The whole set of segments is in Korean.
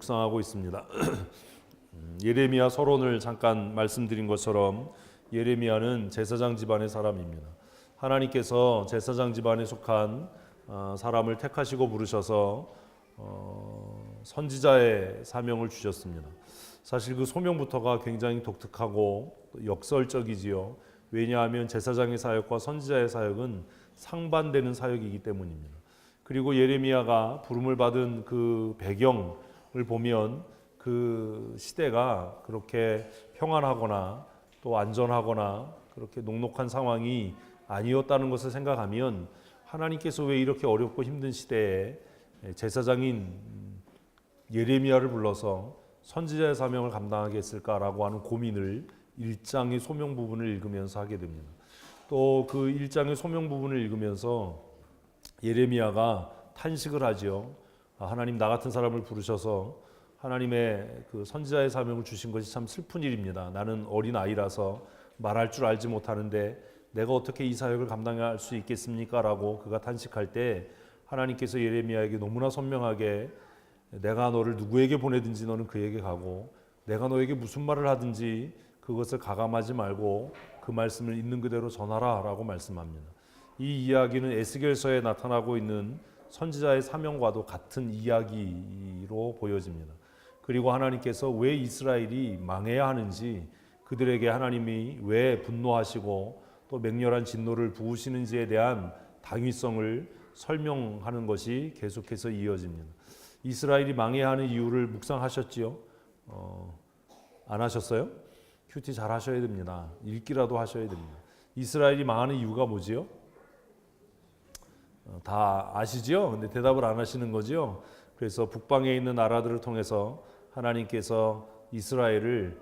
묵상하고 있습니다. 예레미야 서론을 잠깐 말씀드린 것처럼 예레미야는 제사장 집안의 사람입니다. 하나님께서 제사장 집안에 속한 사람을 택하시고 부르셔서 선지자의 사명을 주셨습니다. 사실 그 소명부터가 굉장히 독특하고 역설적이지요. 왜냐하면 제사장의 사역과 선지자의 사역은 상반되는 사역이기 때문입니다. 그리고 예레미야가 부름을 받은 그 배경을 보면 그 시대가 그렇게 평안하거나 또 안전하거나 그렇게 녹록한 상황이 아니었다는 것을 생각하면 하나님께서 왜 이렇게 어렵고 힘든 시대에 제사장인 예레미야를 불러서 선지자의 사명을 감당하게 했을까라고 하는 고민을 1장의 소명 부분을 읽으면서 하게 됩니다. 또 그 1장의 소명 부분을 읽으면서 예레미야가 탄식을 하지요. 하나님 나 같은 사람을 부르셔서 하나님의 그 선지자의 사명을 주신 것이 참 슬픈 일입니다. 나는 어린 아이라서 말할 줄 알지 못하는데 내가 어떻게 이 사역을 감당할 수 있겠습니까? 라고 그가 탄식할 때 하나님께서 예레미야에게 너무나 선명하게 내가 너를 누구에게 보내든지 너는 그에게 가고 내가 너에게 무슨 말을 하든지 그것을 가감하지 말고 그 말씀을 있는 그대로 전하라 라고 말씀합니다. 이 이야기는 에스겔서에 나타나고 있는 선지자의 사명과도 같은 이야기로 보여집니다. 그리고 하나님께서 왜 이스라엘이 망해야 하는지, 그들에게 하나님이 왜 분노하시고 또 맹렬한 진노를 부으시는지에 대한 당위성을 설명하는 것이 계속해서 이어집니다. 이스라엘이 망해야 하는 이유를 묵상하셨지요? 안 하셨어요? 큐티 잘 하셔야 됩니다. 읽기라도 하셔야 됩니다. 이스라엘이 망하는 이유가 뭐지요? 다 아시죠? 근데 대답을 안 하시는 거죠? 그래서 북방에 있는 나라들을 통해서 하나님께서 이스라엘을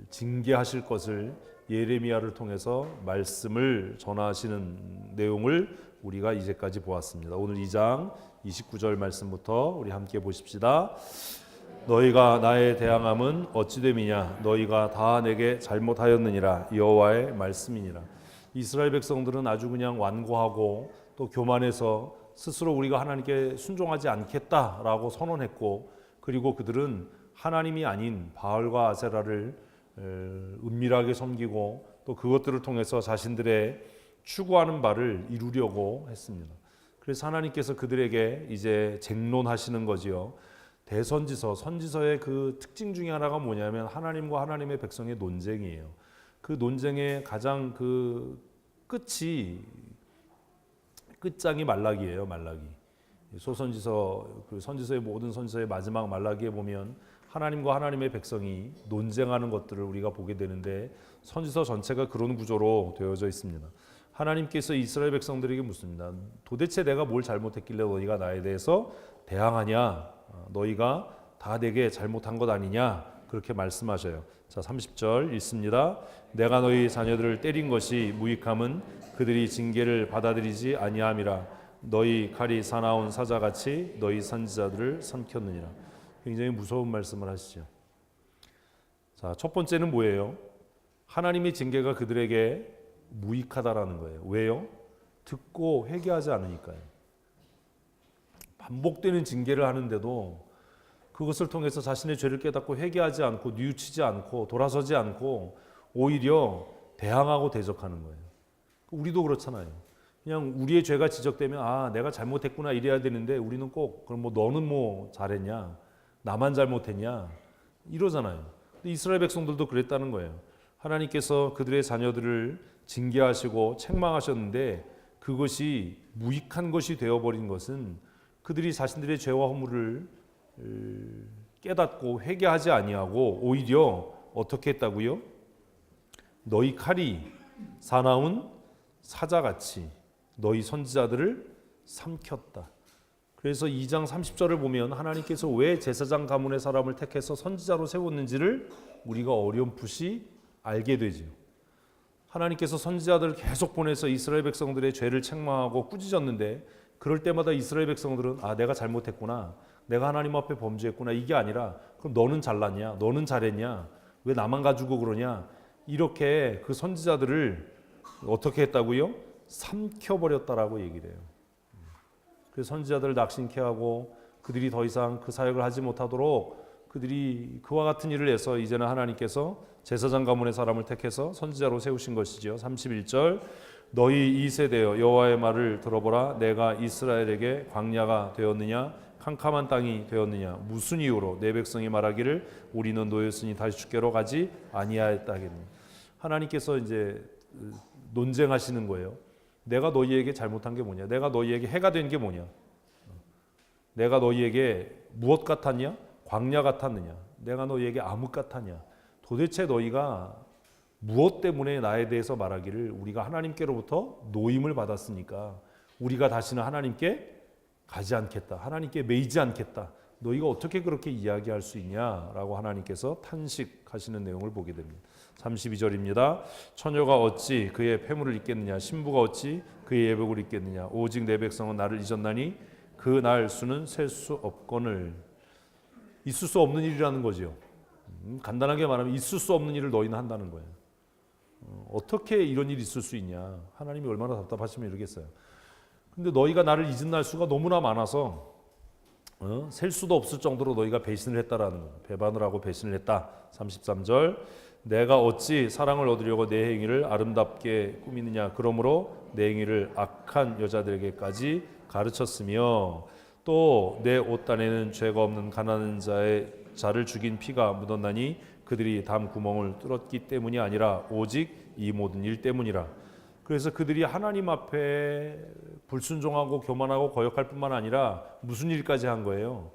징계하실 것을 예레미야를 통해서 말씀을 전하시는 내용을 우리가 이제까지 보았습니다. 오늘 2장 29절 말씀부터 우리 함께 보십시다. 너희가 나에 대항함은 어찌 됨이냐? 너희가 다 내게 잘못하였느니라. 여호와의 말씀이니라. 이스라엘 백성들은 아주 그냥 완고하고 또 교만해서 스스로 우리가 하나님께 순종하지 않겠다라고 선언했고, 그리고 그들은 하나님이 아닌 바알과 아세라를 은밀하게 섬기고 또 그것들을 통해서 자신들의 추구하는 바를 이루려고 했습니다. 그래서 하나님께서 그들에게 이제 쟁론하시는 거지요. 대선지서, 선지서의 그 특징 중에 하나가 뭐냐면 하나님과 하나님의 백성의 논쟁이에요. 그 논쟁의 가장 그 끝장이 말라기예요. 말라기. 소선지서, 그 선지서의 모든 선지서의 마지막 말라기에 보면 하나님과 하나님의 백성이 논쟁하는 것들을 우리가 보게 되는데, 선지서 전체가 그런 구조로 되어져 있습니다. 하나님께서 이스라엘 백성들에게 묻습니다. 도대체 내가 뭘 잘못했길래 너희가 나에 대해서 대항하냐? 너희가 다 내게 잘못한 것 아니냐? 그렇게 말씀하셔요. 자, 30절 읽습니다. 내가 너희 자녀들을 때린 것이 무익함은 그들이 징계를 받아들이지 아니함이라. 너희 칼이 사나운 사자같이 너희 선지자들을 삼켰느니라. 굉장히 무서운 말씀을 하시죠. 자, 첫 번째는 뭐예요? 하나님의 징계가 그들에게 무익하다라는 거예요. 왜요? 듣고 회개하지 않으니까요. 반복되는 징계를 하는데도 그것을 통해서 자신의 죄를 깨닫고 회개하지 않고 뉘우치지 않고 돌아서지 않고 오히려 대항하고 대적하는 거예요. 우리도 그렇잖아요. 그냥 우리의 죄가 지적되면 내가 잘못했구나 이래야 되는데 우리는 꼭 그럼 너는 잘했냐? 나만 잘못했냐? 이러잖아요. 근데 이스라엘 백성들도 그랬다는 거예요. 하나님께서 그들의 자녀들을 징계하시고 책망하셨는데 그것이 무익한 것이 되어버린 것은 그들이 자신들의 죄와 허물을 깨닫고 회개하지 아니하고 오히려 어떻게 했다고요? 너희 칼이 사나운 사자같이 너희 선지자들을 삼켰다. 그래서 2장 30절을 보면 하나님께서 왜 제사장 가문의 사람을 택해서 선지자로 세웠는지를 우리가 어렴풋이 알게 되죠. 하나님께서 선지자들을 계속 보내서 이스라엘 백성들의 죄를 책망하고 꾸짖었는데, 그럴 때마다 이스라엘 백성들은 내가 잘못했구나, 내가 하나님 앞에 범죄했구나, 이게 아니라 그럼 너는 잘났냐, 너는 잘했냐, 왜 나만 가지고 그러냐, 이렇게 그 선지자들을 어떻게 했다고요? 삼켜버렸다라고 얘기를 해요. 그래서 선지자들을 낙심케 하고 그들이 더 이상 그 사역을 하지 못하도록 그들이 그와 같은 일을 해서 이제는 하나님께서 제사장 가문의 사람을 택해서 선지자로 세우신 것이지요. 31절 너희 이 세대여 여호와의 말을 들어보라. 내가 이스라엘에게 광야가 되었느냐 캄캄한 땅이 되었느냐 무슨 이유로 내 백성이 말하기를 우리는 노였으니 다시 주께로 가지 아니하였다 하겠느냐. 하나님께서 이제 논쟁하시는 거예요. 내가 너희에게 잘못한 게 뭐냐? 내가 너희에게 해가 된 게 뭐냐? 내가 너희에게 무엇 같았냐? 광야 같았느냐? 내가 너희에게 암흑 같았냐? 도대체 너희가 무엇 때문에 나에 대해서 말하기를 우리가 하나님께로부터 노임을 받았으니까 우리가 다시는 하나님께 가지 않겠다. 하나님께 매이지 않겠다. 너희가 어떻게 그렇게 이야기할 수 있냐라고 하나님께서 탄식하시는 내용을 보게 됩니다. 32절입니다. 처녀가 어찌 그의 폐물을 잊겠느냐 신부가 어찌 그의 예복을 잊겠느냐 오직 내 백성은 나를 잊었나니 그 날 수는 셀 수 없거늘. 있을 수 없는 일이라는 거죠. 간단하게 말하면 있을 수 없는 일을 너희는 한다는 거예요. 어떻게 이런 일이 있을 수 있냐. 하나님이 얼마나 답답하시면 이러겠어요. 근데 너희가 나를 잊은 날 수가 너무나 많아서 셀 수도 없을 정도로 너희가 배신을 했다라는 거예요. 배반을 하고 배신을 했다. 33절 내가 어찌 사랑을 얻으려고 내 행위를 아름답게 꾸미느냐 그러므로 내 행위를 악한 여자들에게까지 가르쳤으며 또 내 옷단에는 죄가 없는 가난한 자를 죽인 피가 묻었나니 그들이 담 구멍을 뚫었기 때문이 아니라 오직 이 모든 일 때문이라. 그래서 그들이 하나님 앞에 불순종하고 교만하고 거역할 뿐만 아니라 무슨 일까지 한 거예요?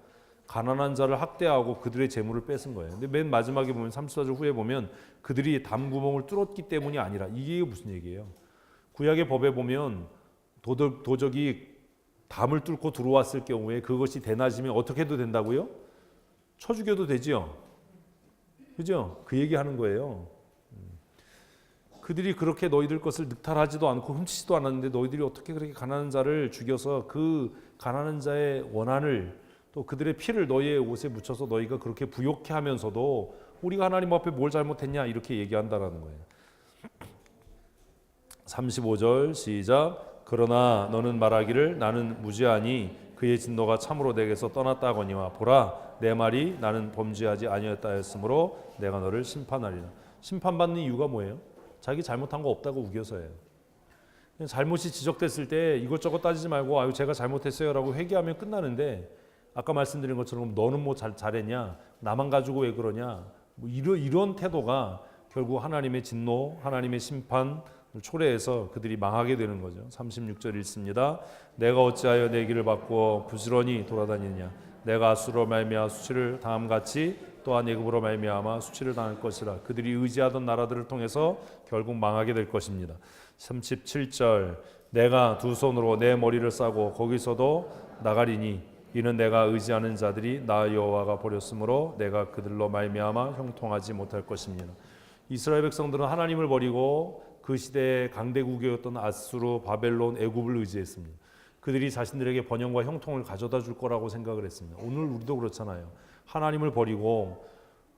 가난한 자를 학대하고 그들의 재물을 뺏은 거예요. 근데 맨 마지막에 보면 34절 후에 보면 그들이 담 구멍을 뚫었기 때문이 아니라 이게 무슨 얘기예요? 구약의 법에 보면 도적이 담을 뚫고 들어왔을 경우에 그것이 대낮이면 어떻게 해도 된다고요? 쳐 죽여도 되지요. 그죠? 그 얘기하는 거예요. 그들이 그렇게 너희들 것을 늑탈하지도 않고 훔치지도 않았는데 너희들이 어떻게 그렇게 가난한 자를 죽여서 그 가난한 자의 원한을 또 그들의 피를 너희의 옷에 묻혀서 너희가 그렇게 부욕해 하면서도 우리가 하나님 앞에 뭘 잘못했냐 이렇게 얘기한다라는 거예요. 35절 시작 그러나 너는 말하기를 나는 무죄하니 그의 진노가 참으로 내게서 떠났다 하거니와 보라 내 말이 나는 범죄하지 아니었다 했으므로 내가 너를 심판하리라. 심판받는 이유가 뭐예요? 자기 잘못한 거 없다고 우겨서예요. 잘못이 지적됐을 때 이것저것 따지지 말고 아유 제가 잘못했어요라고 회개하면 끝나는데 아까 말씀드린 것처럼 너는 뭐 잘했냐 나만 가지고 왜 그러냐 뭐 이런 태도가 결국 하나님의 진노 하나님의 심판 초래해서 그들이 망하게 되는 거죠. 36절 읽습니다. 내가 어찌하여 내 길을 바꾸어 부지런히 돌아다니느냐 내가 아수로 말미암아 수치를 당함같이 또한 애굽으로 말미암아 수치를 당할 것이라. 그들이 의지하던 나라들을 통해서 결국 망하게 될 것입니다. 37절 내가 두 손으로 내 머리를 싸고 거기서도 나가리니 이는 내가 의지하는 자들이 나 여호와가 버렸으므로 내가 그들로 말미암아 형통하지 못할 것입니다. 이스라엘 백성들은 하나님을 버리고 그 시대의 강대국이었던 아수르, 바벨론, 애굽을 의지했습니다. 그들이 자신들에게 번영과 형통을 가져다 줄 거라고 생각을 했습니다. 오늘 우리도 그렇잖아요. 하나님을 버리고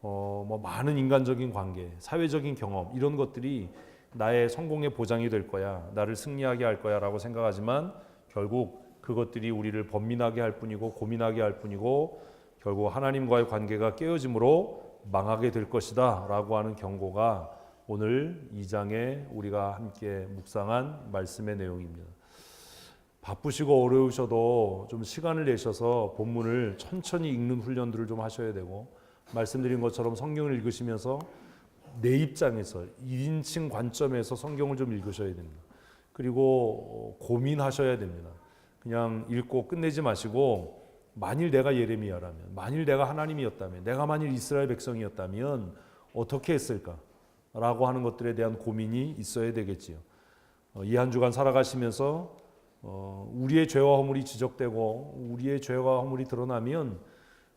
뭐 많은 인간적인 관계, 사회적인 경험 이런 것들이 나의 성공의 보장이 될 거야, 나를 승리하게 할 거야라고 생각하지만 결국 그것들이 우리를 번민하게 할 뿐이고 고민하게 할 뿐이고 결국 하나님과의 관계가 깨어짐으로 망하게 될 것이다라고 하는 경고가 오늘 2장에 우리가 함께 묵상한 말씀의 내용입니다. 바쁘시고 어려우셔도 좀 시간을 내셔서 본문을 천천히 읽는 훈련들을 좀 하셔야 되고 말씀드린 것처럼 성경을 읽으시면서 내 입장에서 1인칭 관점에서 성경을 좀 읽으셔야 됩니다. 그리고 고민하셔야 됩니다. 그냥 읽고 끝내지 마시고 만일 내가 예레미야라면 만일 내가 하나님이었다면 내가 만일 이스라엘 백성이었다면 어떻게 했을까? 라고 하는 것들에 대한 고민이 있어야 되겠지요. 이 한 주간 살아가시면서 우리의 죄와 허물이 지적되고 우리의 죄와 허물이 드러나면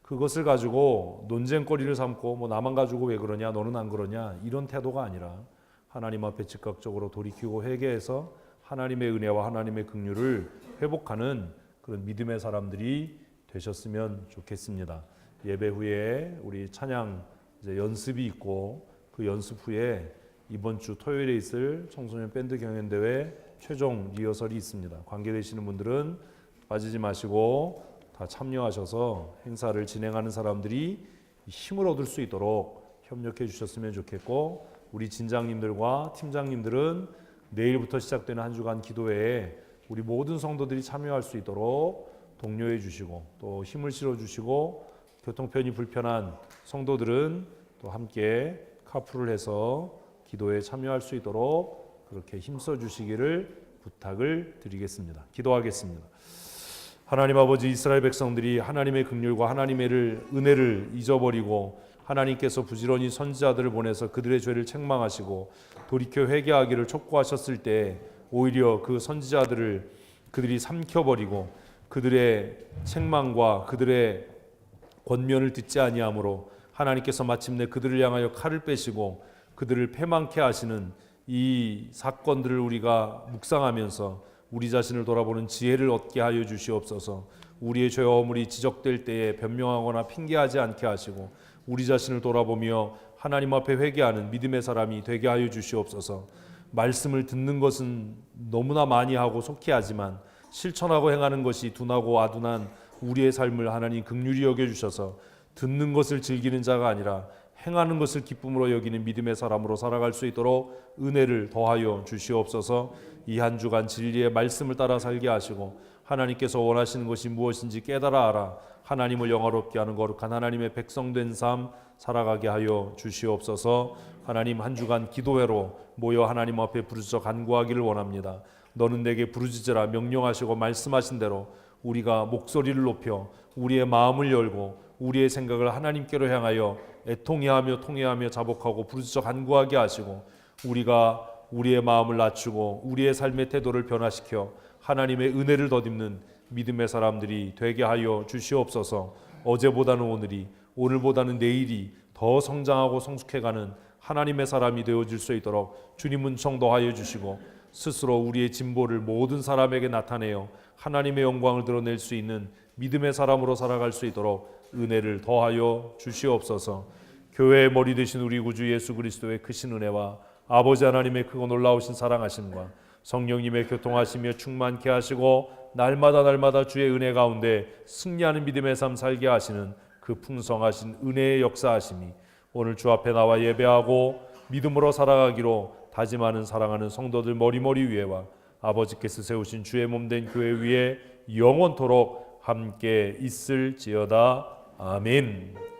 그것을 가지고 논쟁거리를 삼고 뭐 나만 가지고 왜 그러냐 너는 안 그러냐 이런 태도가 아니라 하나님 앞에 즉각적으로 돌이키고 회개해서 하나님의 은혜와 하나님의 긍휼을 회복하는 그런 믿음의 사람들이 되셨으면 좋겠습니다. 예배 후에 우리 찬양 이제 연습이 있고 그 연습 후에 이번 주 토요일에 있을 청소년 밴드 경연대회 최종 리허설이 있습니다. 관계되시는 분들은 빠지지 마시고 다 참여하셔서 행사를 진행하는 사람들이 힘을 얻을 수 있도록 협력해 주셨으면 좋겠고, 우리 진장님들과 팀장님들은 내일부터 시작되는 한 주간 기도회에 우리 모든 성도들이 참여할 수 있도록 독려해 주시고 또 힘을 실어 주시고, 교통편이 불편한 성도들은 또 함께 카풀을 해서 기도에 참여할 수 있도록 그렇게 힘써 주시기를 부탁을 드리겠습니다. 기도하겠습니다. 하나님 아버지, 이스라엘 백성들이 하나님의 긍휼과 하나님의 은혜를 잊어버리고 하나님께서 부지런히 선지자들을 보내서 그들의 죄를 책망하시고 돌이켜 회개하기를 촉구하셨을 때 오히려 그 선지자들을 그들이 삼켜버리고 그들의 책망과 그들의 권면을 듣지 아니하므로 하나님께서 마침내 그들을 향하여 칼을 빼시고 그들을 패망케 하시는 이 사건들을 우리가 묵상하면서 우리 자신을 돌아보는 지혜를 얻게 하여 주시옵소서. 우리의 죄와 허물이 지적될 때에 변명하거나 핑계하지 않게 하시고 우리 자신을 돌아보며 하나님 앞에 회개하는 믿음의 사람이 되게 하여 주시옵소서. 말씀을 듣는 것은 너무나 많이 하고 속히 하지만 실천하고 행하는 것이 둔하고 아둔한 우리의 삶을 하나님 긍휼히 여겨주셔서 듣는 것을 즐기는 자가 아니라 행하는 것을 기쁨으로 여기는 믿음의 사람으로 살아갈 수 있도록 은혜를 더하여 주시옵소서. 이 한 주간 진리의 말씀을 따라 살게 하시고 하나님께서 원하시는 것이 무엇인지 깨달아 알아 하나님을 영화롭게 하는 거룩한 하나님의 백성된 삶 살아가게 하여 주시옵소서. 하나님, 한 주간 기도회로 모여 하나님 앞에 부르짖어 간구하기를 원합니다. 너는 내게 부르짖으라 명령하시고 말씀하신 대로 우리가 목소리를 높여 우리의 마음을 열고 우리의 생각을 하나님께로 향하여 애통해하며 통회하며 자복하고 부르짖어 간구하게 하시고 우리가 우리의 마음을 낮추고 우리의 삶의 태도를 변화시켜 하나님의 은혜를 덧입는 믿음의 사람들이 되게 하여 주시옵소서. 어제보다는 오늘이, 오늘보다는 내일이 더 성장하고 성숙해가는 하나님의 사람이 되어질 수 있도록 주님 은총 더하여 주시고 스스로 우리의 진보를 모든 사람에게 나타내어 하나님의 영광을 드러낼 수 있는 믿음의 사람으로 살아갈 수 있도록 은혜를 더하여 주시옵소서. 교회의 머리 되신 우리 구주 예수 그리스도의 크신 은혜와 아버지 하나님의 크고 놀라우신 사랑하심과 성령님의 교통하시며 충만케 하시고 날마다 주의 은혜 가운데 승리하는 믿음의 삶 살게 하시는 그 풍성하신 은혜의 역사하심이 오늘 주 앞에 나와 예배하고 믿음으로 살아가기로 다짐하는 사랑하는 성도들 머리머리 위에와 아버지께서 세우신 주의 몸된 교회 위에 영원토록 함께 있을지어다. 아멘.